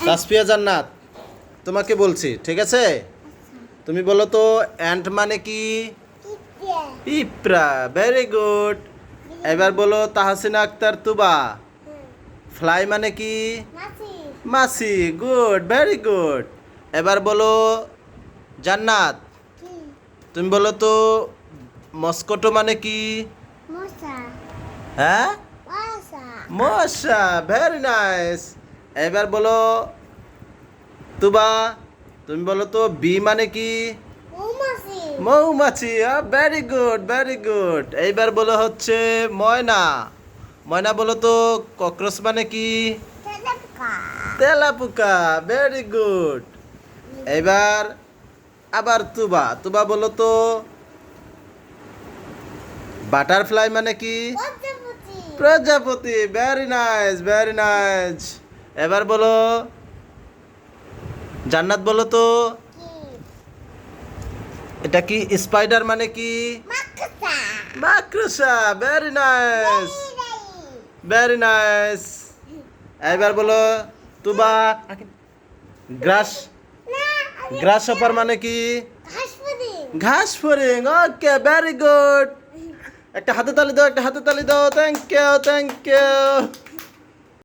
তাসফিয়া জান্নাত, তোমাকে বলছি, ঠিক আছে? তুমি বলো তো অ্যান্ট মানে কি? পিঁপড়া। Very good. এবার বলো তাহসিনা আক্তার তুবা, ফ্লাই মানে কি? মাছি। Good, very good. এবার বলো জান্নাত, তুমি বলো তো মস্কটো মানে কি? হ্যাঁ, মশা। Very nice. এবার বলো তুবা, তুমি বলো তো বি মানে কি? মৌমাছি। Very good, very good. এইবার বলো হচ্ছে ময়না। ময়না বলো তো ককরোচ মানে কি? তেলাপোকা। Very good. এবার আবার তুবা, তুবা বলো তো বাটারফ্লাই মানে কি? প্রজাপতি। Very nice, very nice. এবার বলো জান্নাত, বলো তো এটা কি? স্পাইডার মানে কি? মাকড়সা। Very nice, very nice. এবার বলো তুবা গ্রাস, গ্রাস হপার মানে কি? ঘাস ফড়িং। Okay, very good. একটা হাতে তালি দাও, একটা হাতে তালি দাও। Thank you, thank you.